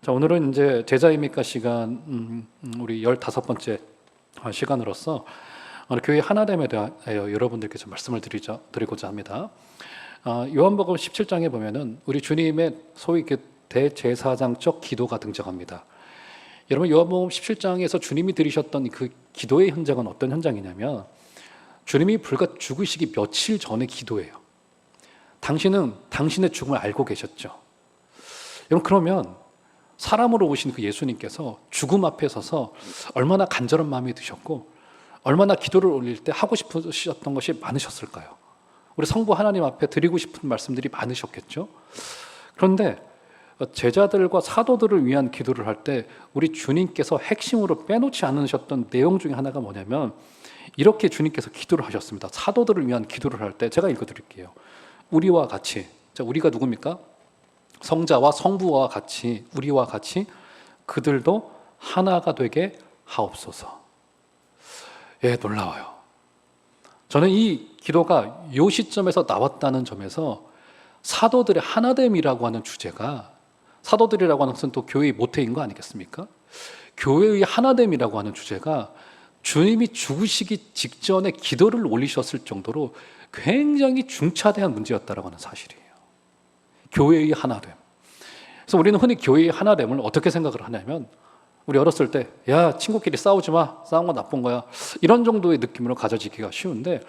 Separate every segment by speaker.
Speaker 1: 자, 오늘은 이제 제자입니까 시간, 우리 15번째 시간으로서 오늘 교회 하나됨에 대하여 여러분들께 좀 말씀을 드리고자 합니다. 요한복음 17장에 보면은 우리 주님의 소위 그 대제사장적 기도가 등장합니다. 여러분, 요한복음 17장에서 주님이 드리셨던 그 기도의 현장은 어떤 현장이냐면, 주님이 불과 죽으시기 며칠 전의 기도예요. 당신은 당신의 죽음을 알고 계셨죠. 여러분, 그러면 사람으로 오신 그 예수님께서 죽음 앞에 서서 얼마나 간절한 마음이 드셨고 얼마나 기도를 올릴 때 하고 싶으셨던 것이 많으셨을까요? 우리 성부 하나님 앞에 드리고 싶은 말씀들이 많으셨겠죠. 그런데 제자들과 사도들을 위한 기도를 할 때 우리 주님께서 핵심으로 빼놓지 않으셨던 내용 중에 하나가 뭐냐면, 이렇게 주님께서 기도를 하셨습니다. 사도들을 위한 기도를 할 때 제가 읽어드릴게요. 우리와 같이, 자, 우리가 누굽니까? 성자와 성부와 같이, 우리와 같이 그들도 하나가 되게 하옵소서. 예, 놀라워요. 저는 이 기도가 이 시점에서 나왔다는 점에서 사도들의 하나됨이라고 하는 주제가, 사도들이라고 하는 것은 또 교회의 모태인 거 아니겠습니까? 교회의 하나됨이라고 하는 주제가 주님이 죽으시기 직전에 기도를 올리셨을 정도로 굉장히 중차대한 문제였다라고 하는 사실이에요. 교회의 하나됨. 그래서 우리는 흔히 교회의 하나됨을 어떻게 생각을 하냐면, 우리 어렸을 때 야, 친구끼리 싸우지 마, 싸운 건 나쁜 거야, 이런 정도의 느낌으로 가져지기가 쉬운데,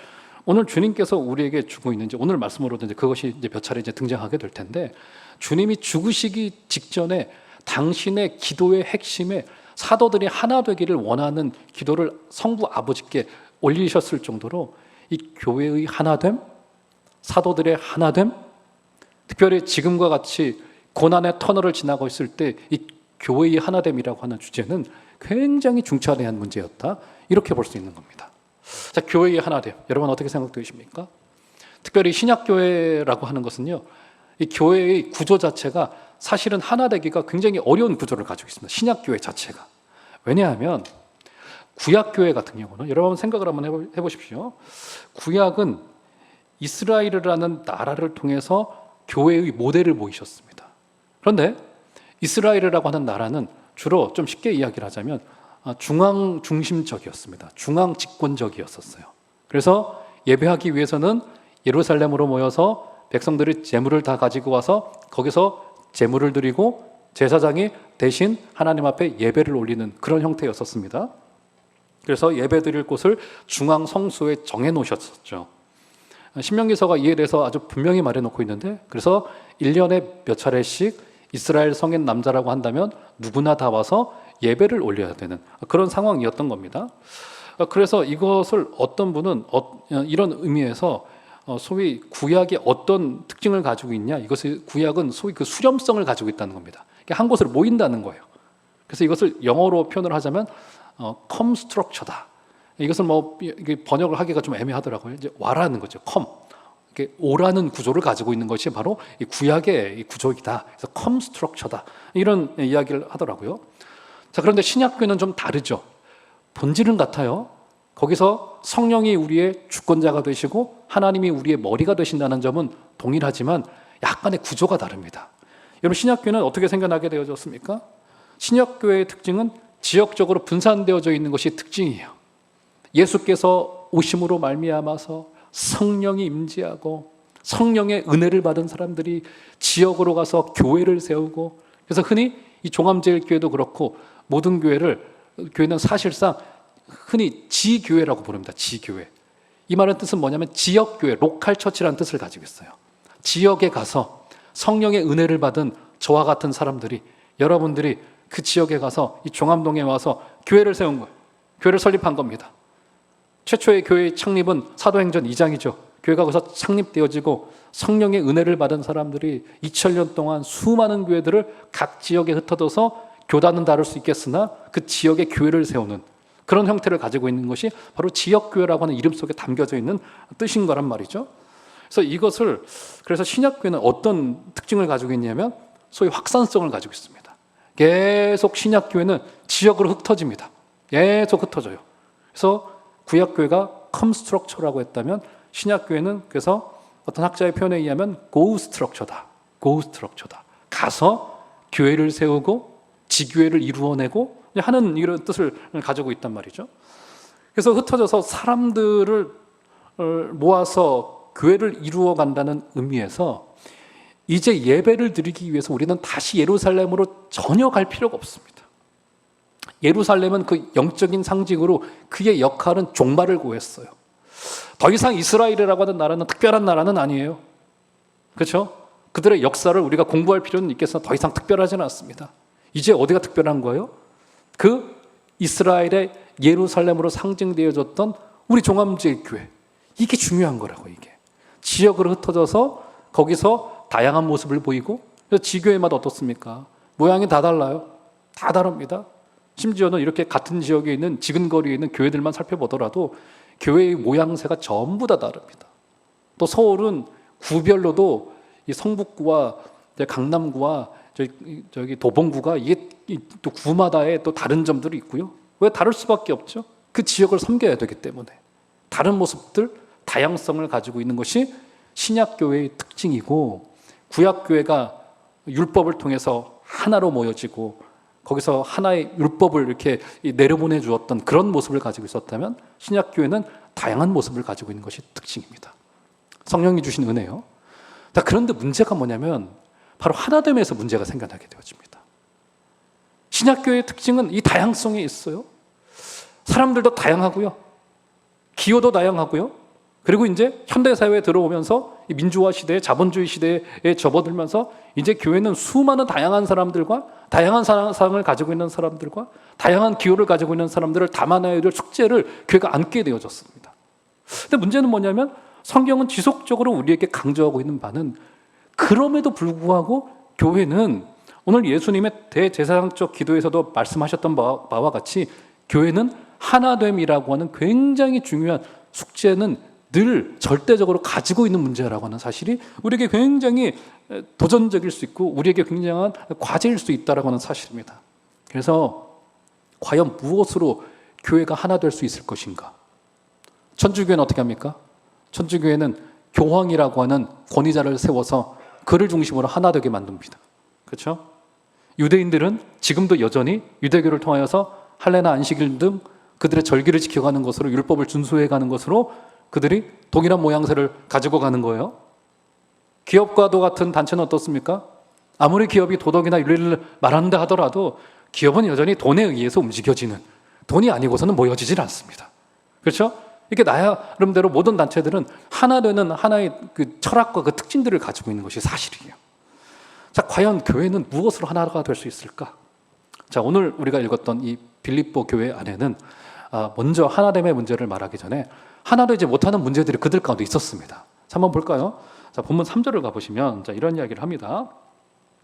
Speaker 1: 오늘 주님께서 우리에게 주고 있는, 이제 오늘 말씀으로도 이제 그것이 이제 몇 차례 이제 등장하게 될 텐데, 주님이 죽으시기 직전에 당신의 기도의 핵심에 사도들이 하나 되기를 원하는 기도를 성부 아버지께 올리셨을 정도로 이 교회의 하나됨, 사도들의 하나됨, 특별히 지금과 같이 고난의 터널을 지나고 있을 때 이 교회의 하나됨이라고 하는 주제는 굉장히 중차대한 문제였다, 이렇게 볼 수 있는 겁니다. 자, 교회의 하나됨, 여러분 어떻게 생각되십니까? 특별히 신약교회라고 하는 것은요, 이 교회의 구조 자체가 사실은 하나 되기가 굉장히 어려운 구조를 가지고 있습니다. 신약교회 자체가. 왜냐하면 구약교회 같은 경우는, 여러분 생각을 한번 해보십시오. 구약은 이스라엘이라는 나라를 통해서 교회의 모델을 보이셨습니다. 그런데 이스라엘이라고 하는 나라는 주로, 좀 쉽게 이야기를 하자면, 중앙 중심적이었습니다. 중앙 집권적이었었어요. 그래서 예배하기 위해서는 예루살렘으로 모여서 백성들이 제물을 다 가지고 와서 거기서 제물을 드리고 제사장이 대신 하나님 앞에 예배를 올리는 그런 형태였었습니다. 그래서 예배 드릴 곳을 중앙 성소에 정해 놓으셨었죠. 신명기서가 이에 대해서 아주 분명히 말해놓고 있는데, 그래서 1년에 몇 차례씩 이스라엘 성인 남자라고 한다면 누구나 다 와서 예배를 올려야 되는 그런 상황이었던 겁니다. 그래서 이것을 어떤 분은 이런 의미에서 소위 구약이 어떤 특징을 가지고 있냐, 이것을, 구약은 소위 그 수렴성을 가지고 있다는 겁니다. 한 곳으로 모인다는 거예요. 그래서 이것을 영어로 표현을 하자면 come structure다. 이것을 뭐 번역을 하기가 좀 애매하더라고요. 이제 와라는 거죠. come. 이렇게 오라는 구조를 가지고 있는 것이 바로 이 구약의 이 구조이다. 그래서 come structure다. 이런 이야기를 하더라고요. 자, 그런데 신약교회는 좀 다르죠. 본질은 같아요. 거기서 성령이 우리의 주권자가 되시고 하나님이 우리의 머리가 되신다는 점은 동일하지만 약간의 구조가 다릅니다. 여러분, 신약교회는 어떻게 생겨나게 되어졌습니까? 신약교회의 특징은 지역적으로 분산되어져 있는 것이 특징이에요. 예수께서 오심으로 말미암아서 성령이 임재하고 성령의 은혜를 받은 사람들이 지역으로 가서 교회를 세우고, 그래서 흔히 이 종암제일교회도 그렇고 모든 교회는 사실상 흔히 지교회라고 부릅니다. 지교회. 이 말의 뜻은 뭐냐면 지역교회, 로컬 처치라는 뜻을 가지고 있어요. 지역에 가서 성령의 은혜를 받은 저와 같은 사람들이, 여러분들이 그 지역에 가서 이 종암동에 와서 교회를 세운 거예요. 교회를 설립한 겁니다. 최초의 교회의 창립은 사도행전 2장이죠. 교회가 거기서 창립되어지고 성령의 은혜를 받은 사람들이 2000년 동안 수많은 교회들을 각 지역에 흩어져서 교단은 다를 수 있겠으나 그 지역의 교회를 세우는 그런 형태를 가지고 있는 것이 바로 지역교회라고 하는 이름 속에 담겨져 있는 뜻인 거란 말이죠. 그래서 신약교회는 어떤 특징을 가지고 있냐면 소위 확산성을 가지고 있습니다. 계속 신약교회는 지역으로 흩어집니다. 계속 흩어져요. 그래서 구약교회가 come structure라고 했다면, 신약교회는 그래서 어떤 학자의 표현에 의하면 go structure다. 가서 교회를 세우고 지교회를 이루어내고 하는 이런 뜻을 가지고 있단 말이죠. 그래서 흩어져서 사람들을 모아서 교회를 이루어 간다는 의미에서 이제 예배를 드리기 위해서 우리는 다시 예루살렘으로 전혀 갈 필요가 없습니다. 예루살렘은 그 영적인 상징으로 그의 역할은 종말을 고했어요. 더 이상 이스라엘이라고 하는 나라는 특별한 나라는 아니에요. 그렇죠? 그들의 역사를 우리가 공부할 필요는 있겠으나 더 이상 특별하지는 않습니다. 이제 어디가 특별한 거예요? 그 이스라엘의 예루살렘으로 상징되어졌던 우리 종암제일교회, 이게 중요한 거라고. 이게 지역으로 흩어져서 거기서 다양한 모습을 보이고, 그래서 지교회마다 어떻습니까? 모양이 다 달라요. 다 다릅니다. 심지어는 이렇게 같은 지역에 있는 지근거리에 있는 교회들만 살펴보더라도 교회의 모양새가 전부 다 다릅니다. 또 서울은 구별로도 이 성북구와 강남구와 저기 도봉구가 이게 또 구마다의 또 다른 점들이 있고요. 왜 다를 수밖에 없죠? 그 지역을 섬겨야 되기 때문에. 다른 모습들, 다양성을 가지고 있는 것이 신약교회의 특징이고, 구약교회가 율법을 통해서 하나로 모여지고 거기서 하나의 율법을 이렇게 내려보내 주었던 그런 모습을 가지고 있었다면, 신약교회는 다양한 모습을 가지고 있는 것이 특징입니다. 성령이 주신 은혜요. 그런데 문제가 뭐냐면 바로 하나됨에서 문제가 생겨나게 되어집니다. 신약교회의 특징은 이 다양성에 있어요. 사람들도 다양하고요. 기호도 다양하고요. 그리고 이제 현대사회에 들어오면서 이 민주화 시대에, 자본주의 시대에 접어들면서 이제 교회는 수많은 다양한 사람들과 다양한 사상을 가지고 있는 사람들과 다양한 기호를 가지고 있는 사람들을 담아내야 될 숙제를 교회가 안게 되어졌습니다. 근데 문제는 뭐냐면 성경은 지속적으로 우리에게 강조하고 있는 바는, 그럼에도 불구하고 교회는 오늘 예수님의 대제사장적 기도에서도 말씀하셨던 바와 같이 교회는 하나됨이라고 하는 굉장히 중요한 숙제는 늘 절대적으로 가지고 있는 문제라고 하는 사실이 우리에게 굉장히 도전적일 수 있고 우리에게 굉장한 과제일 수 있다라고 하는 사실입니다. 그래서 과연 무엇으로 교회가 하나 될 수 있을 것인가? 천주교회는 어떻게 합니까? 천주교회는 교황이라고 하는 권위자를 세워서 그를 중심으로 하나 되게 만듭니다. 그렇죠? 유대인들은 지금도 여전히 유대교를 통하여서 할례나 안식일 등 그들의 절기를 지켜가는 것으로, 율법을 준수해가는 것으로 그들이 동일한 모양새를 가지고 가는 거예요. 기업과도 같은 단체는 어떻습니까? 아무리 기업이 도덕이나 윤리를 말한다 하더라도 기업은 여전히 돈에 의해서 움직여지는, 돈이 아니고서는 모여지질 않습니다. 그렇죠? 이게 나름대로 모든 단체들은 하나 되는 하나의 그 철학과 그 특징들을 가지고 있는 것이 사실이에요. 자, 과연 교회는 무엇으로 하나가 될 수 있을까? 자, 오늘 우리가 읽었던 이 빌립보 교회 안에는 먼저 하나됨의 문제를 말하기 전에 하나 되지 못하는 문제들이 그들 가운데 있었습니다. 자, 한번 볼까요? 자, 본문 3절을 가보시면 자, 이런 이야기를 합니다.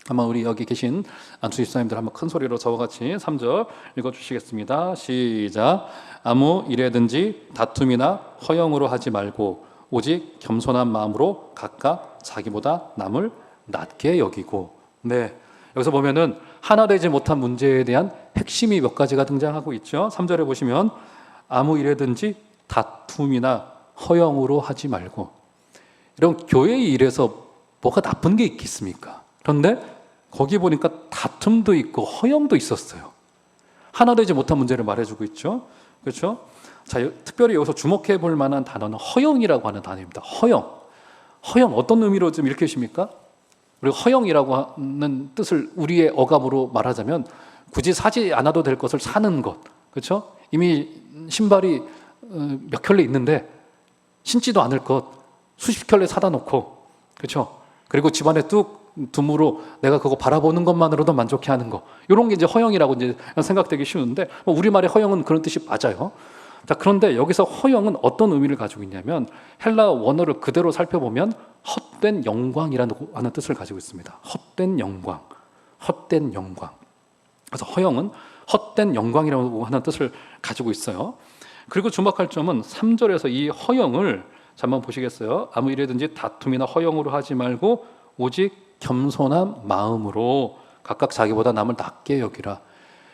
Speaker 1: 아마 우리 여기 계신 안수 집사님들 한번 큰 소리로 저와 같이 3절 읽어주시겠습니다. 시작. 아무 일에든지 다툼이나 허영으로 하지 말고 오직 겸손한 마음으로 각각 자기보다 남을 낮게 여기고. 네, 여기서 보면은 하나 되지 못한 문제에 대한 핵심이 몇 가지가 등장하고 있죠. 3절에 보시면 아무 일에든지 다툼이나 허영으로 하지 말고. 이런 교회의 일에서 뭐가 나쁜 게 있겠습니까? 그런데 거기 보니까 다툼도 있고 허영도 있었어요. 하나 되지 못한 문제를 말해주고 있죠. 그렇죠? 자, 특별히 여기서 주목해 볼 만한 단어는 허영이라고 하는 단어입니다. 허영. 허영 어떤 의미로 좀 일으키십니까? 그리고 허영이라고 하는 뜻을 우리의 어감으로 말하자면 굳이 사지 않아도 될 것을 사는 것. 그렇죠? 이미 신발이 몇 켤레 있는데 신지도 않을 것 수십 켤레 사다 놓고, 그렇죠? 그리고 집안에 뚝 두므로 내가 그거 바라보는 것만으로도 만족해하는 거, 이런 게 이제 허영이라고 이제 생각되기 쉬운데, 우리말의 허영은 그런 뜻이 맞아요. 자, 그런데 여기서 허영은 어떤 의미를 가지고 있냐면 헬라 원어를 그대로 살펴보면 헛된 영광이라는 하는 뜻을 가지고 있습니다. 헛된 영광, 헛된 영광. 그래서 허영은 헛된 영광이라고 하는 뜻을 가지고 있어요. 그리고 주목할 점은 3절에서 이 허영을 한번 보시겠어요? 아무 일에든지 다툼이나 허영으로 하지 말고 오직 겸손한 마음으로 각각 자기보다 남을 낮게 여기라.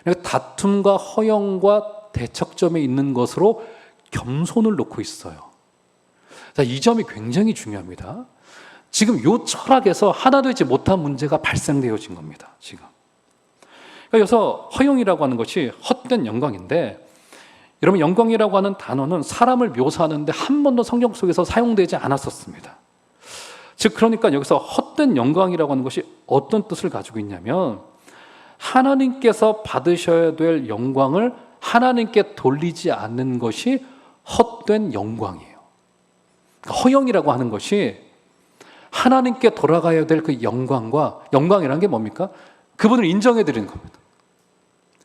Speaker 1: 그러니까 다툼과 허영과 대척점에 있는 것으로 겸손을 놓고 있어요. 자, 이 점이 굉장히 중요합니다. 지금 이 철학에서 하나 되지 못한 문제가 발생되어진 겁니다. 지금. 그러니까 여기서 허영이라고 하는 것이 헛된 영광인데, 여러분 영광이라고 하는 단어는 사람을 묘사하는데 한 번도 성경 속에서 사용되지 않았었습니다. 즉 그러니까 여기서 헛된 영광이라고 하는 것이 어떤 뜻을 가지고 있냐면, 하나님께서 받으셔야 될 영광을 하나님께 돌리지 않는 것이 헛된 영광이에요. 그러니까 허영이라고 하는 것이 하나님께 돌아가야 될 그 영광과, 영광이라는 게 뭡니까? 그분을 인정해 드리는 겁니다.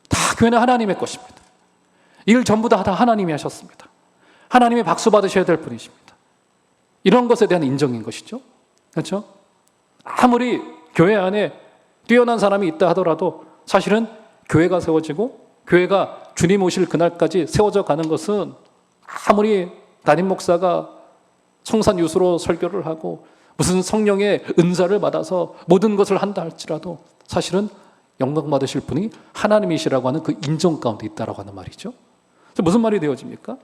Speaker 1: 다 교회는 하나님의 것입니다. 이걸 전부 다 하나님이 하셨습니다. 하나님이 박수 받으셔야 될 분이십니다. 이런 것에 대한 인정인 것이죠. 그렇죠? 아무리 교회 안에 뛰어난 사람이 있다 하더라도 사실은 교회가 세워지고 교회가 주님 오실 그날까지 세워져 가는 것은, 아무리 담임 목사가 성산유수로 설교를 하고 무슨 성령의 은사를 받아서 모든 것을 한다 할지라도 사실은 영광 받으실 분이 하나님이시라고 하는 그 인정 가운데 있다라고 하는 말이죠. 무슨 말이 되어집니까?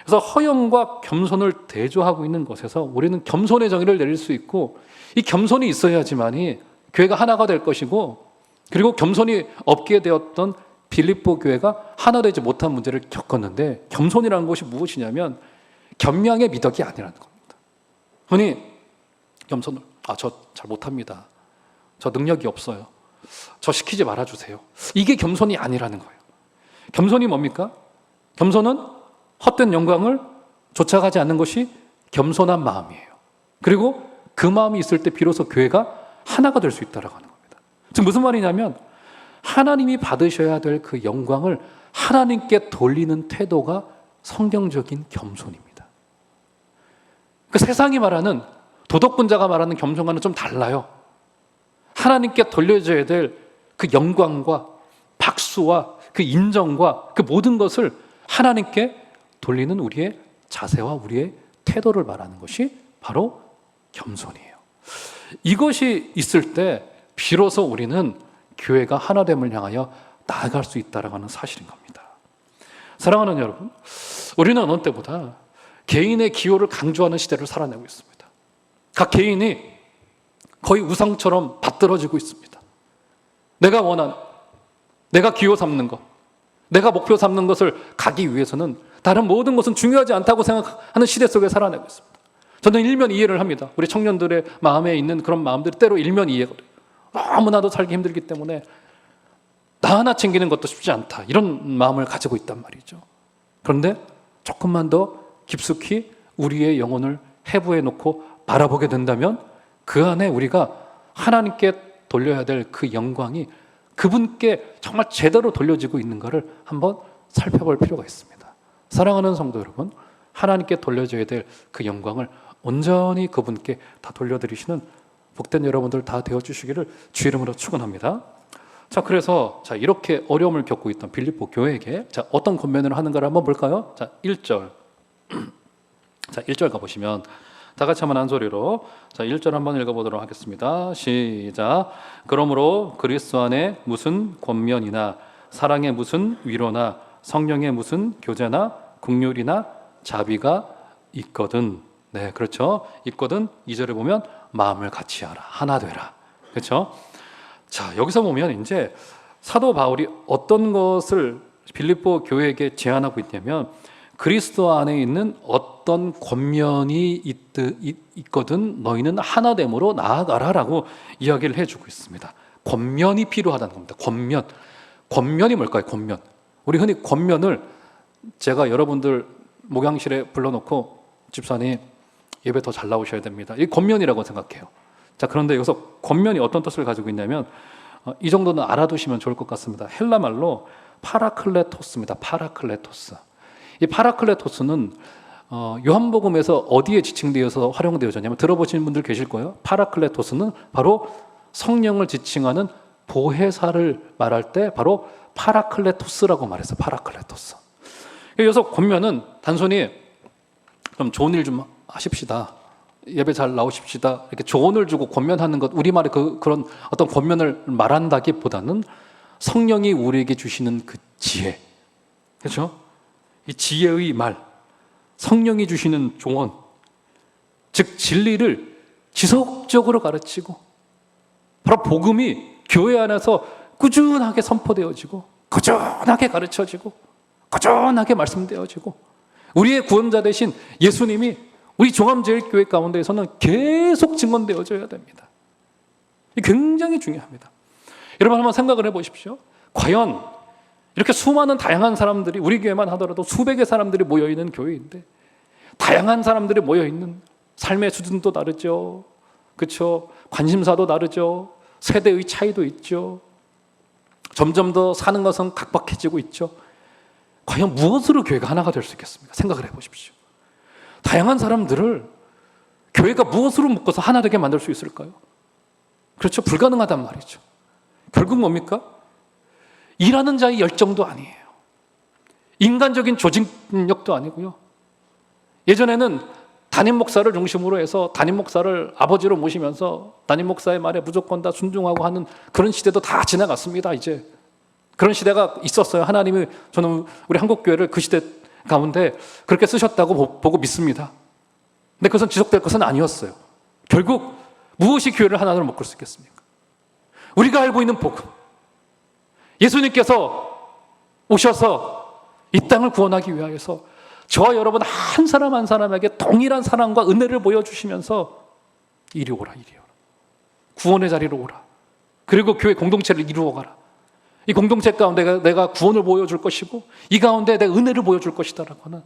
Speaker 1: 그래서 허영과 겸손을 대조하고 있는 것에서 우리는 겸손의 정의를 내릴 수 있고, 이 겸손이 있어야지만이 교회가 하나가 될 것이고, 그리고 겸손이 없게 되었던 빌립보 교회가 하나 되지 못한 문제를 겪었는데, 겸손이라는 것이 무엇이냐면 겸양의 미덕이 아니라는 겁니다. 흔히 겸손을, 저 잘 못합니다, 저 능력이 없어요, 저 시키지 말아주세요, 이게 겸손이 아니라는 거예요. 겸손이 뭡니까? 겸손은 헛된 영광을 쫓아가지 않는 것이 겸손한 마음이에요. 그리고 그 마음이 있을 때 비로소 교회가 하나가 될 수 있다고 하는 겁니다. 지금 무슨 말이냐면, 하나님이 받으셔야 될 그 영광을 하나님께 돌리는 태도가 성경적인 겸손입니다. 그 세상이 말하는, 도덕분자가 말하는 겸손과는 좀 달라요. 하나님께 돌려줘야 될 그 영광과 박수와 그 인정과 그 모든 것을 하나님께 돌리는 우리의 자세와 우리의 태도를 말하는 것이 바로 겸손이에요. 이것이 있을 때 비로소 우리는 교회가 하나됨을 향하여 나아갈 수 있다는 사실인 겁니다. 사랑하는 여러분, 우리는 어느 때보다 개인의 기호를 강조하는 시대를 살아내고 있습니다. 각 개인이 거의 우상처럼 받들어지고 있습니다. 내가 원하는, 내가 기호 삼는 것, 내가 목표 삼는 것을 가기 위해서는 다른 모든 것은 중요하지 않다고 생각하는 시대 속에 살아내고 있습니다. 저는 일면 이해를 합니다. 우리 청년들의 마음에 있는 그런 마음들이 때로 일면 이해가 돼요. 너무나도 살기 힘들기 때문에 나 하나 챙기는 것도 쉽지 않다, 이런 마음을 가지고 있단 말이죠. 그런데 조금만 더 깊숙이 우리의 영혼을 해부해 놓고 바라보게 된다면, 그 안에 우리가 하나님께 돌려야 될 그 영광이 그분께 정말 제대로 돌려지고 있는가를 한번 살펴볼 필요가 있습니다. 사랑하는 성도 여러분, 하나님께 돌려줘야 될 그 영광을 온전히 그분께 다 돌려드리시는 복된 여러분들 다 되어주시기를 주 이름으로 축원합니다. 자, 그래서 이렇게 어려움을 겪고 있던 빌립보 교회에게 어떤 권면을 하는가를 한번 볼까요? 1절. 1절 가보시면 다 같이 한번 한 소리로 1절 한번 읽어보도록 하겠습니다. 시작. 그러므로 그리스도 안에 무슨 권면이나 사랑의 무슨 위로나 성령의 무슨 교제나 긍휼이나 자비가 있거든. 네, 그렇죠. 있거든. 2절에 보면 마음을 같이 하라, 하나 되라. 그렇죠. 자, 여기서 보면 이제 사도 바울이 어떤 것을 빌립보 교회에게 제안하고 있냐면, 그리스도 안에 있는 어떤 권면이 있거든 너희는 하나됨으로 나아가라라고 이야기를 해주고 있습니다. 권면이 필요하다는 겁니다. 권면이 뭘까요? 권면. 우리 흔히 권면을, 제가 여러분들 목양실에 불러놓고 집사님 예배 더 잘 나오셔야 됩니다, 이 권면이라고 생각해요. 자, 그런데 여기서 권면이 어떤 뜻을 가지고 있냐면, 이 정도는 알아두시면 좋을 것 같습니다. 헬라 말로 파라클레토스입니다. 파라클레토스. 이 파라클레토스는 요한복음에서 어디에 지칭되어서 활용되어졌냐면, 들어보신 분들 계실 거예요. 파라클레토스는 바로 성령을 지칭하는 보혜사를 말할 때 바로 파라클레토스라고 말했어요. 파라클레토스. 여기서 권면은 단순히 좀 좋은 일 좀 하십시다, 예배 잘 나오십시다, 이렇게 조언을 주고 권면하는 것, 우리말에 그런 어떤 권면을 말한다기보다는 성령이 우리에게 주시는 그 지혜, 그렇죠? 이 지혜의 말, 성령이 주시는 조언, 즉 진리를 지속적으로 가르치고, 바로 복음이 교회 안에서 꾸준하게 선포되어지고 꾸준하게 가르쳐지고 꾸준하게 말씀되어지고 우리의 구원자 되신 예수님이 우리 종암제일교회 가운데에서는 계속 증언되어져야 됩니다. 이게 굉장히 중요합니다. 여러분 한번 생각을 해보십시오. 과연 이렇게 수많은 다양한 사람들이 우리 교회만 하더라도 수백의 사람들이 모여있는 교회인데 다양한 사람들이 모여있는 삶의 수준도 다르죠. 그렇죠? 관심사도 다르죠. 세대의 차이도 있죠. 점점 더 사는 것은 각박해지고 있죠. 과연 무엇으로 교회가 하나가 될 수 있겠습니까? 생각을 해보십시오. 다양한 사람들을 교회가 무엇으로 묶어서 하나 되게 만들 수 있을까요? 그렇죠. 불가능하단 말이죠. 결국 뭡니까? 일하는 자의 열정도 아니에요. 인간적인 조직력도 아니고요. 예전에는 담임 목사를 중심으로 해서 담임 목사를 아버지로 모시면서 담임 목사의 말에 무조건 다 순종하고 하는 그런 시대도 다 지나갔습니다. 이제 그런 시대가 있었어요. 하나님이 저는 우리 한국교회를 그 시대 가운데 그렇게 쓰셨다고 보고 믿습니다. 근데 그것은 지속될 것은 아니었어요. 결국 무엇이 교회를 하나로 묶을 수 있겠습니까? 우리가 알고 있는 복음, 예수님께서 오셔서 이 땅을 구원하기 위하여서 저와 여러분 한 사람 한 사람에게 동일한 사랑과 은혜를 보여주시면서 이리 오라, 이리 오라, 구원의 자리로 오라, 그리고 교회 공동체를 이루어가라. 이 공동체 가운데 내가 구원을 보여줄 것이고 이 가운데 내가 은혜를 보여줄 것이다라고 하는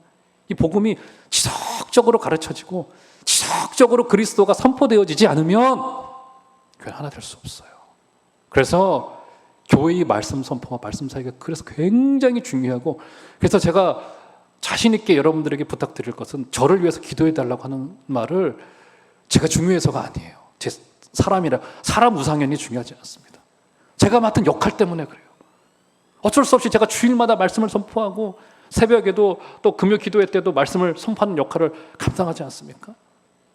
Speaker 1: 이 복음이 지속적으로 가르쳐지고 지속적으로 그리스도가 선포되어지지 않으면 교회는 하나 될 수 없어요. 그래서 교회의 말씀 선포와 말씀 사역이 그래서 굉장히 중요하고, 그래서 제가 자신 있게 여러분들에게 부탁드릴 것은 저를 위해서 기도해 달라고 하는 말을 제가 중요해서가 아니에요. 제 사람 우상현이 중요하지 않습니다. 제가 맡은 역할 때문에 그래요. 어쩔 수 없이 제가 주일마다 말씀을 선포하고 새벽에도 또 금요 기도회 때도 말씀을 선포하는 역할을 감당하지 않습니까?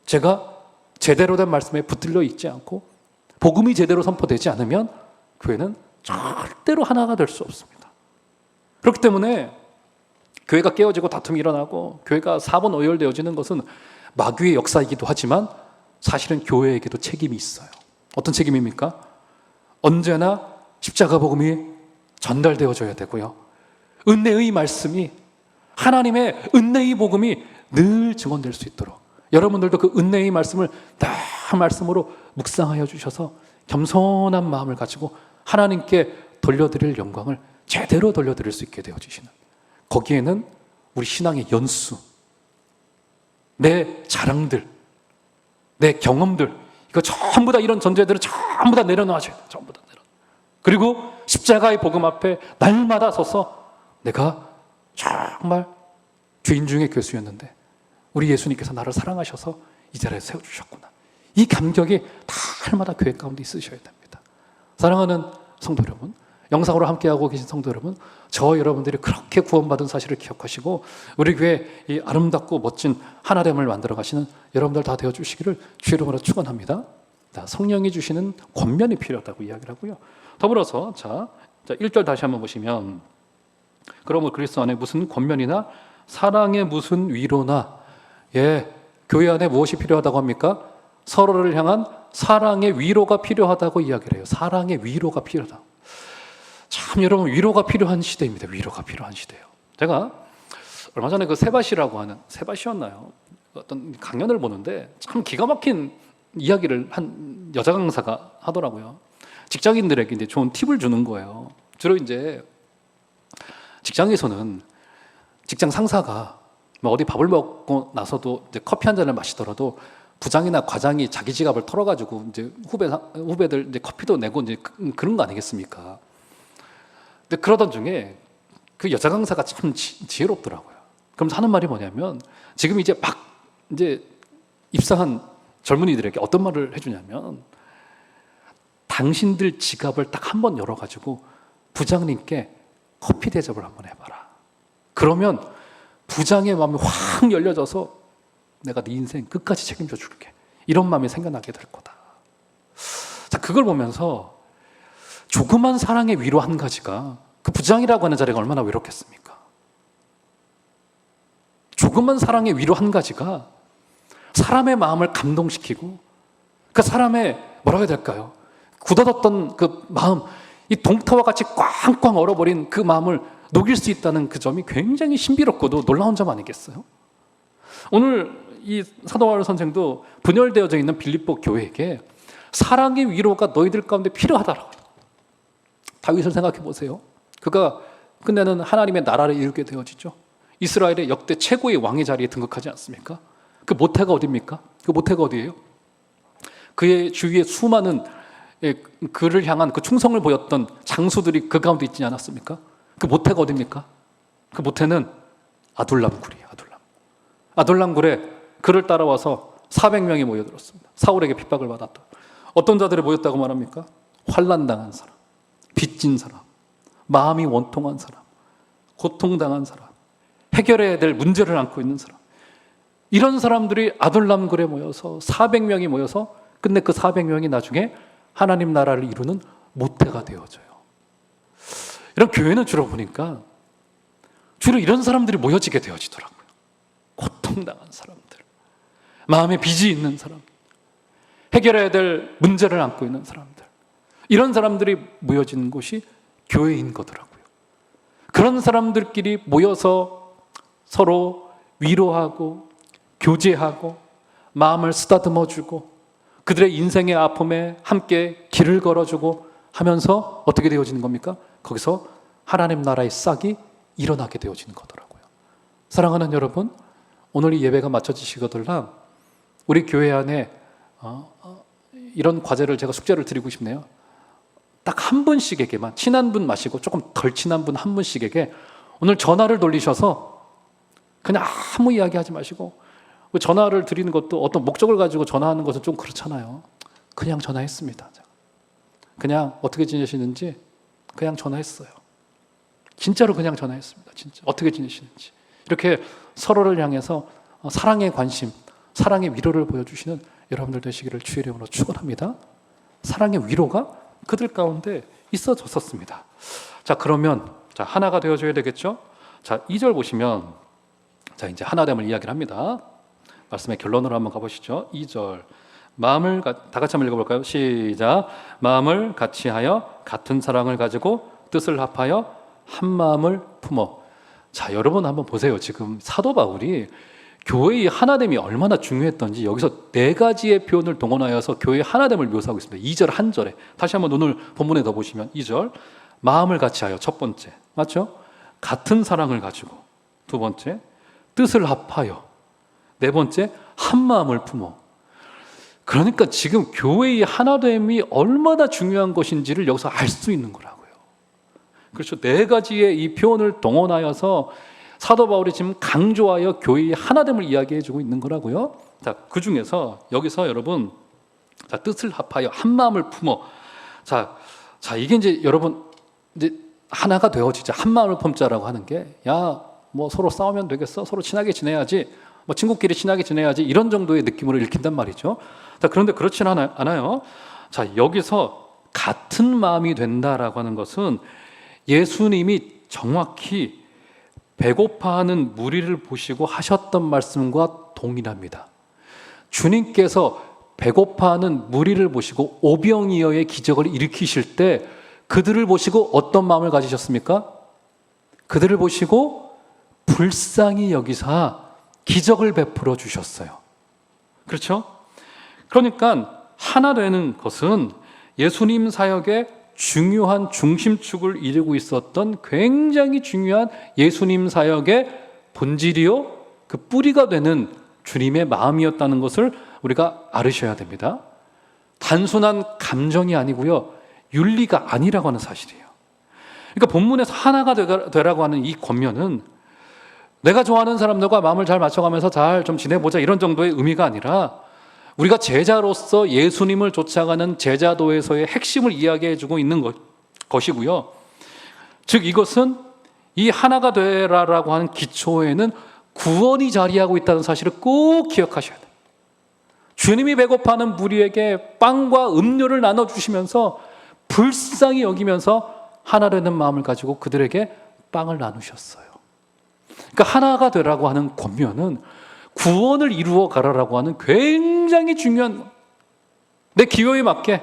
Speaker 1: 제가 제대로 된 말씀에 붙들려 있지 않고 복음이 제대로 선포되지 않으면 교회는 절대로 하나가 될 수 없습니다. 그렇기 때문에 교회가 깨어지고 다툼이 일어나고 교회가 사분오열되어지는 것은 마귀의 역사이기도 하지만 사실은 교회에게도 책임이 있어요. 어떤 책임입니까? 언제나 십자가 복음이 전달되어져야 되고요. 은혜의 말씀이, 하나님의 은혜의 복음이 늘 증언될 수 있도록 여러분들도 그 은혜의 말씀을 다 말씀으로 묵상하여 주셔서 겸손한 마음을 가지고 하나님께 돌려드릴 영광을 제대로 돌려드릴 수 있게 되어주시는, 거기에는 우리 신앙의 연수, 내 자랑들, 내 경험들, 이거 전부 다 이런 전제들을 전부 다 내려놓아줘야 돼요. 전부 다 그리고 십자가의 복음 앞에 날마다 서서 내가 정말 죄인 중에 괴수였는데 우리 예수님께서 나를 사랑하셔서 이 자리에 세워주셨구나. 이 감격이 날마다 교회 가운데 있으셔야 됩니다. 사랑하는 성도 여러분, 영상으로 함께하고 계신 성도 여러분, 저 여러분들이 그렇게 구원받은 사실을 기억하시고 우리 교회 이 아름답고 멋진 하나됨을 만들어 가시는 여러분들 다 되어주시기를 주의 이름으로 축원합니다. 성령이 주시는 권면이 필요하다고 이야기를 하고요. 더불어서 자 1절 다시 한번 보시면, 그러므로 그리스도 안에 무슨 권면이나 사랑의 무슨 위로나, 교회 안에 무엇이 필요하다고 합니까? 서로를 향한 사랑의 위로가 필요하다고 이야기를 해요. 사랑의 위로가 필요하다. 참 여러분, 위로가 필요한 시대입니다. 위로가 필요한 시대예요. 제가 얼마 전에 그 세바시라고 하는, 세바시였나요? 어떤 강연을 보는데 참 기가 막힌 이야기를 한 여자 강사가 하더라고요. 직장인들에게 이제 좋은 팁을 주는 거예요. 주로 이제 직장에서는 직장 상사가 뭐 어디 밥을 먹고 나서도 이제 커피 한 잔을 마시더라도 부장이나 과장이 자기 지갑을 털어가지고 이제 후배들 이제 커피도 내고 이제 그런 거 아니겠습니까? 근데 그러던 중에 그 여자 강사가 참 지혜롭더라고요. 그럼 하는 말이 뭐냐면, 지금 이제 막 이제 입사한 젊은이들에게 어떤 말을 해주냐면, 당신들 지갑을 딱 한 번 열어가지고 부장님께 커피 대접을 한번 해봐라. 그러면 부장의 마음이 확 열려져서 내가 네 인생 끝까지 책임져 줄게, 이런 마음이 생겨나게 될 거다. 자, 그걸 보면서 조그만 사랑의 위로 한 가지가 그 부장이라고 하는 자리가 얼마나 외롭겠습니까? 조그만 사랑의 위로 한 가지가 사람의 마음을 감동시키고 그 사람의 뭐라고 해야 될까요? 굳어뒀던 그 마음, 이 동타와 같이 꽝꽝 얼어버린 그 마음을 녹일 수 있다는 그 점이 굉장히 신비롭고도 놀라운 점 아니겠어요? 오늘 이 사도 바울 선생도 분열되어져 있는 빌립보 교회에게 사랑의 위로가 너희들 가운데 필요하다라고. 다윗을 생각해 보세요. 그가 끝내는 하나님의 나라를 이루게 되어지죠. 이스라엘의 역대 최고의 왕의 자리에 등극하지 않습니까? 그 모태가 어디입니까? 그 모태가 어디예요? 그의 주위에 수많은 그를 향한 그 충성을 보였던 장수들이 그 가운데 있지 않았습니까? 그 모태가 어디입니까? 그 모태는 아둘람굴이에요. 아둘람굴에 그를 따라와서 400명이 모여들었습니다. 사울에게 핍박을 받았다. 어떤 자들이 모였다고 말합니까? 환난당한 사람, 빚진 사람, 마음이 원통한 사람, 고통당한 사람, 해결해야 될 문제를 안고 있는 사람, 이런 사람들이 아둘람굴에 모여서 400명이 모여서 끝내 그 400명이 나중에 하나님 나라를 이루는 모태가 되어져요. 이런 교회는 주로 보니까 주로 이런 사람들이 모여지게 되어지더라고요. 고통당한 사람들, 마음에 빚이 있는 사람, 해결해야 될 문제를 안고 있는 사람들, 이런 사람들이 모여지는 곳이 교회인 거더라고요. 그런 사람들끼리 모여서 서로 위로하고 교제하고 마음을 쓰다듬어주고 그들의 인생의 아픔에 함께 길을 걸어주고 하면서 어떻게 되어지는 겁니까? 거기서 하나님 나라의 싹이 일어나게 되어지는 거더라고요. 사랑하는 여러분, 오늘 이 예배가 마쳐지시거들랑 우리 교회 안에 이런 과제를 제가 숙제를 드리고 싶네요. 딱 한 분씩에게만, 친한 분 마시고 조금 덜 친한 분 한 분씩에게 오늘 전화를 돌리셔서 그냥 아무 이야기 하지 마시고, 전화를 드리는 것도 어떤 목적을 가지고 전화하는 것은 좀 그렇잖아요. 그냥 전화했습니다. 그냥 어떻게 지내시는지 그냥 전화했어요. 진짜로 그냥 전화했습니다. 진짜 어떻게 지내시는지. 이렇게 서로를 향해서 사랑의 관심, 사랑의 위로를 보여주시는 여러분들 되시기를 주의 이름으로 축원합니다. 사랑의 위로가 그들 가운데 있어졌었습니다. 자, 그러면 하나가 되어줘야 되겠죠? 자, 2절 보시면 이제 하나됨을 이야기를 합니다. 말씀의 결론으로 한번 가보시죠. 2절. 다 같이 한번 읽어볼까요? 시작. 마음을 같이하여 같은 사랑을 가지고 뜻을 합하여 한 마음을 품어. 자, 여러분 한번 보세요. 지금 사도 바울이 교회의 하나됨이 얼마나 중요했던지 여기서 4가지의 표현을 동원하여서 교회의 하나됨을 묘사하고 있습니다. 2절 한 절에. 다시 한번 오늘 본문에 더 보시면 2절. 마음을 같이하여 첫 번째. 맞죠? 같은 사랑을 가지고. 두 번째. 뜻을 합하여. 네 번째. 한 마음을 품어. 그러니까 지금 교회의 하나됨이 얼마나 중요한 것인지를 여기서 알 수 있는 거라고요. 그렇죠. 4가지의 이 표현을 동원하여서 사도 바울이 지금 강조하여 교회의 하나됨을 이야기해주고 있는 거라고요. 자, 그 중에서 여기서 여러분, 뜻을 합하여 한 마음을 품어. 자, 이게 이제 여러분 이제 하나가 되어지자. 한 마음을 품자라고 하는 게, 뭐 서로 싸우면 되겠어? 서로 친하게 지내야지. 뭐 친구끼리 친하게 지내야지. 이런 정도의 느낌으로 읽힌단 말이죠. 자, 그런데 그렇진 않아요. 자, 여기서 같은 마음이 된다라고 하는 것은 예수님이 정확히 배고파하는 무리를 보시고 하셨던 말씀과 동일합니다. 주님께서 배고파하는 무리를 보시고 오병이어의 기적을 일으키실 때 그들을 보시고 어떤 마음을 가지셨습니까? 그들을 보시고 불쌍히 여기사 기적을 베풀어 주셨어요. 그렇죠? 그러니까 하나 되는 것은 예수님 사역의 중요한 중심축을 이루고 있었던 굉장히 중요한 예수님 사역의 본질이요, 그 뿌리가 되는 주님의 마음이었다는 것을 우리가 알으셔야 됩니다. 단순한 감정이 아니고요, 윤리가 아니라고 하는 사실이에요. 그러니까 본문에서 하나가 되라고 하는 이 권면은 내가 좋아하는 사람들과 마음을 잘 맞춰가면서 잘 좀 지내보자 이런 정도의 의미가 아니라 우리가 제자로서 예수님을 쫓아가는 제자도에서의 핵심을 이야기해주고 있는 것이고요. 즉 이것은 이 하나가 되라라고 하는 기초에는 구원이 자리하고 있다는 사실을 꼭 기억하셔야 돼요. 주님이 배고파하는 무리에게 빵과 음료를 나눠주시면서 불쌍히 여기면서 하나 되는 마음을 가지고 그들에게 빵을 나누셨어요. 그러니까 하나가 되라고 하는 권면은 구원을 이루어 가라라고 하는 굉장히 중요한, 내 기호에 맞게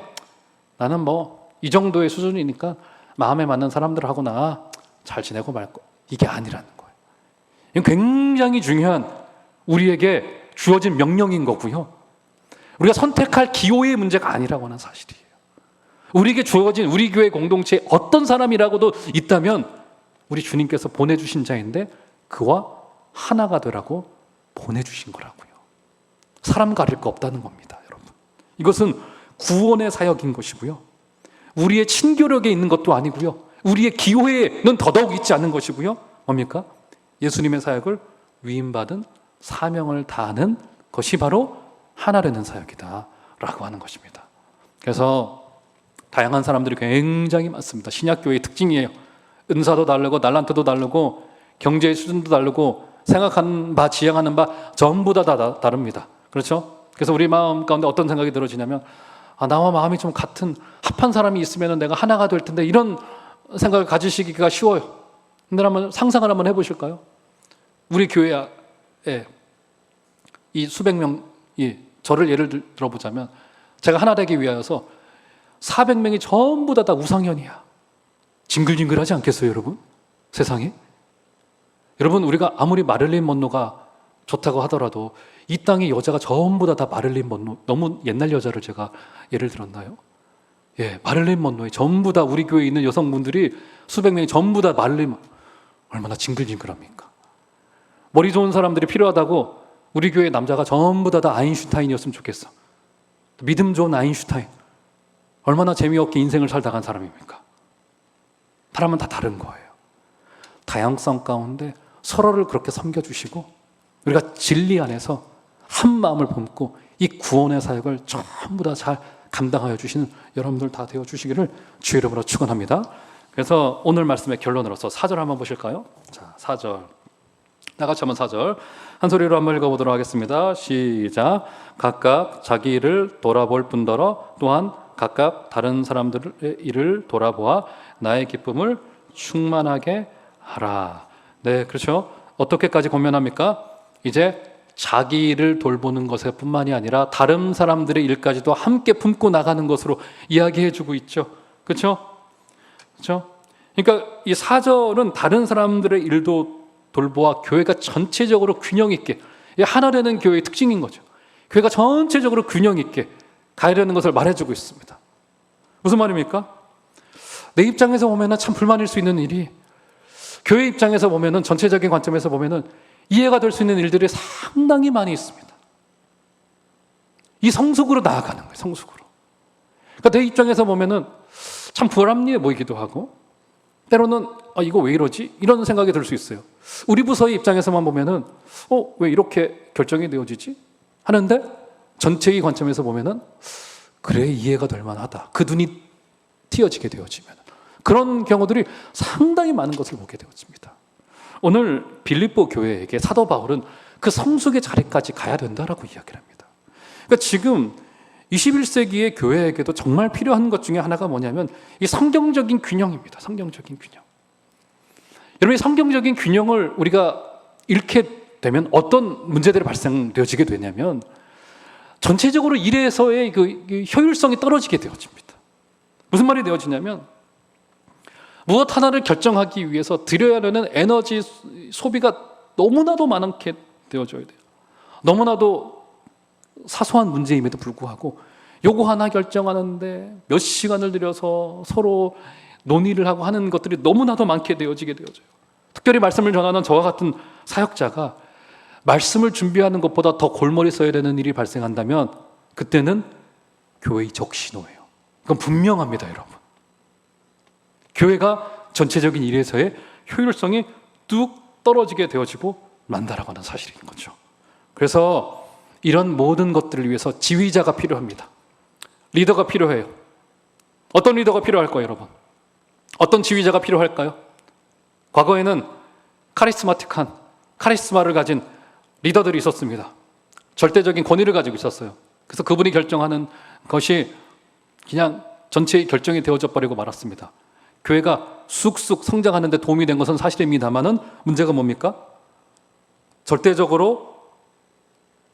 Speaker 1: 나는 뭐 이 정도의 수준이니까 마음에 맞는 사람들하고나 잘 지내고 말 거. 이게 아니라는 거예요. 이건 굉장히 중요한 우리에게 주어진 명령인 거고요. 우리가 선택할 기호의 문제가 아니라고 하는 사실이에요. 우리에게 주어진 우리 교회 공동체에 어떤 사람이라고도 있다면 우리 주님께서 보내주신 자인데 그와 하나가 되라고 보내주신 거라고요. 사람 가릴 거 없다는 겁니다, 여러분. 이것은 구원의 사역인 것이고요. 우리의 친교력에 있는 것도 아니고요. 우리의 기호에는 더더욱 있지 않은 것이고요. 뭡니까? 예수님의 사역을 위임받은 사명을 다하는 것이 바로 하나 되는 사역이다 라고 하는 것입니다. 그래서 다양한 사람들이 굉장히 많습니다. 신약교회의 특징이에요. 은사도 다르고 날란트도 다르고 경제의 수준도 다르고 생각하는 바, 지향하는 바 전부 다 다릅니다. 그렇죠? 그래서 우리 마음 가운데 어떤 생각이 들어지냐면 나와 마음이 좀 같은 합한 사람이 있으면 내가 하나가 될 텐데 이런 생각을 가지시기가 쉬워요. 근데 한번 상상을 한번 해보실까요? 우리 교회에 이 수백 명이 저를 예를 들어보자면 제가 하나 되기 위하여서 400명이 전부 다 우상현이야. 징글징글하지 않겠어요, 여러분? 세상에? 여러분, 우리가 아무리 마릴린 먼로가 좋다고 하더라도 이 땅의 여자가 전부 다 마릴린 먼로, 너무 옛날 여자를 제가 예를 들었나요? 예, 마릴린 먼로에 전부 다 우리 교회에 있는 여성분들이 수백 명이 전부 다 마릴린, 얼마나 징글징글합니까? 머리 좋은 사람들이 필요하다고 우리 교회 남자가 전부 다 아인슈타인이었으면 좋겠어. 믿음 좋은 아인슈타인. 얼마나 재미없게 인생을 살다 간 사람입니까? 사람은 다 다른 거예요. 다양성 가운데 서로를 그렇게 섬겨주시고 우리가 진리 안에서 한 마음을 품고 이 구원의 사역을 전부 다 잘 감당하여 주시는 여러분들 다 되어 주시기를 주의 이름으로 축원합니다. 그래서 오늘 말씀의 결론으로서 4절 한번 보실까요? 자, 4절. 다 같이 한번 4절 한 소리로 한번 읽어보도록 하겠습니다. 시작. 각각 자기 일을 돌아볼 뿐더러 또한 각각 다른 사람들의 일을 돌아보아 나의 기쁨을 충만하게 하라. 네, 그렇죠. 어떻게까지 권면합니까? 이제 자기 일을 돌보는 것에 뿐만이 아니라 다른 사람들의 일까지도 함께 품고 나가는 것으로 이야기해주고 있죠. 그렇죠? 그렇죠? 그러니까 이 4절은 다른 사람들의 일도 돌보아 교회가 전체적으로 균형 있게, 하나 되는 교회의 특징인 거죠. 교회가 전체적으로 균형 있게 가야 되는 것을 말해주고 있습니다. 무슨 말입니까? 내 입장에서 보면 참 불만일 수 있는 일이 교회 입장에서 보면 전체적인 관점에서 보면 이해가 될 수 있는 일들이 상당히 많이 있습니다. 이 성숙으로 나아가는 거예요. 성숙으로. 그러니까 내 입장에서 보면 참 불합리해 보이기도 하고 때로는 이거 왜 이러지? 이런 생각이 들 수 있어요. 우리 부서의 입장에서만 보면 왜 이렇게 결정이 되어지지? 하는데 전체의 관점에서 보면 그래, 이해가 될 만하다. 그 눈이 띄어지게 되어지면 그런 경우들이 상당히 많은 것을 보게 되어집니다. 오늘 빌립보 교회에게 사도 바울은 그 성숙의 자리까지 가야 된다라고 이야기를 합니다. 그러니까 지금 21세기의 교회에게도 정말 필요한 것 중에 하나가 뭐냐면 이 성경적인 균형입니다. 성경적인 균형. 여러분, 이 성경적인 균형을 우리가 잃게 되면 어떤 문제들이 발생되어지게 되냐면 전체적으로 일에서의 그 효율성이 떨어지게 되어집니다. 무슨 말이 되어지냐면 무엇 하나를 결정하기 위해서 들여야 하는 에너지 소비가 너무나도 많게 되어져야 돼요. 너무나도 사소한 문제임에도 불구하고 요거 하나 결정하는데 몇 시간을 들여서 서로 논의를 하고 하는 것들이 너무나도 많게 되어지게 되어져요. 특별히 말씀을 전하는 저와 같은 사역자가 말씀을 준비하는 것보다 더 골머리 써야 되는 일이 발생한다면 그때는 교회의 적신호예요. 그건 분명합니다, 여러분. 교회가 전체적인 일에서의 효율성이 뚝 떨어지게 되어지고 만다라고 하는 사실인 거죠. 그래서 이런 모든 것들을 위해서 지휘자가 필요합니다. 리더가 필요해요. 어떤 리더가 필요할 거예요, 여러분? 어떤 지휘자가 필요할까요? 과거에는 카리스마틱한 카리스마를 가진 리더들이 있었습니다. 절대적인 권위를 가지고 있었어요. 그래서 그분이 결정하는 것이 그냥 전체의 결정이 되어져 버리고 말았습니다. 교회가 쑥쑥 성장하는 데 도움이 된 것은 사실입니다만은 문제가 뭡니까? 절대적으로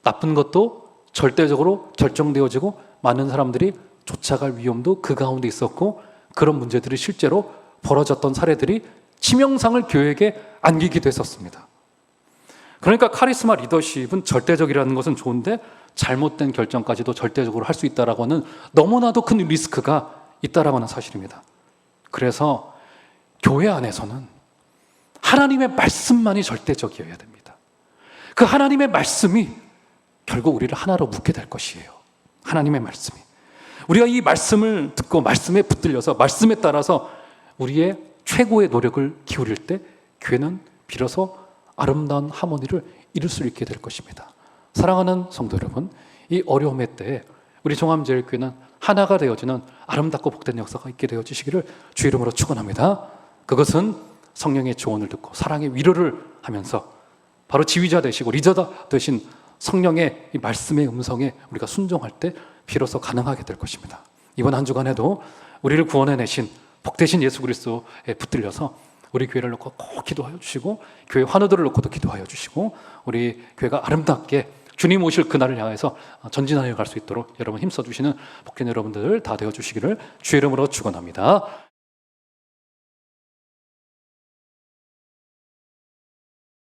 Speaker 1: 나쁜 것도 절대적으로 결정되어지고 많은 사람들이 쫓아갈 위험도 그 가운데 있었고 그런 문제들이 실제로 벌어졌던 사례들이 치명상을 교회에게 안기기도 했었습니다. 그러니까 카리스마 리더십은 절대적이라는 것은 좋은데 잘못된 결정까지도 절대적으로 할 수 있다라고 하는 너무나도 큰 리스크가 있다라고 하는 사실입니다. 그래서 교회 안에서는 하나님의 말씀만이 절대적이어야 됩니다. 그 하나님의 말씀이 결국 우리를 하나로 묶게 될 것이에요. 하나님의 말씀이. 우리가 이 말씀을 듣고 말씀에 붙들려서 말씀에 따라서 우리의 최고의 노력을 기울일 때 교회는 비로소 아름다운 하모니를 이룰 수 있게 될 것입니다. 사랑하는 성도 여러분, 이 어려움의 때에 우리 종암제일교회는 하나가 되어지는 아름답고 복된 역사가 있게 되어지시기를 주 이름으로 축원합니다. 그것은 성령의 조언을 듣고 사랑의 위로를 하면서 바로 지휘자 되시고 리더가 되신 성령의 이 말씀의 음성에 우리가 순종할 때 비로소 가능하게 될 것입니다. 이번 한 주간에도 우리를 구원해내신 복되신 예수 그리스도에 붙들려서 우리 교회를 놓고 꼭 기도하여 주시고 교회 환우들을 놓고도 기도하여 주시고 우리 교회가 아름답게 주님 오실 그날을 향해서 전진하여 갈 수 있도록 여러분 힘써 주시는 복된 여러분들 다 되어 주시기를 주의 이름으로 축원합니다.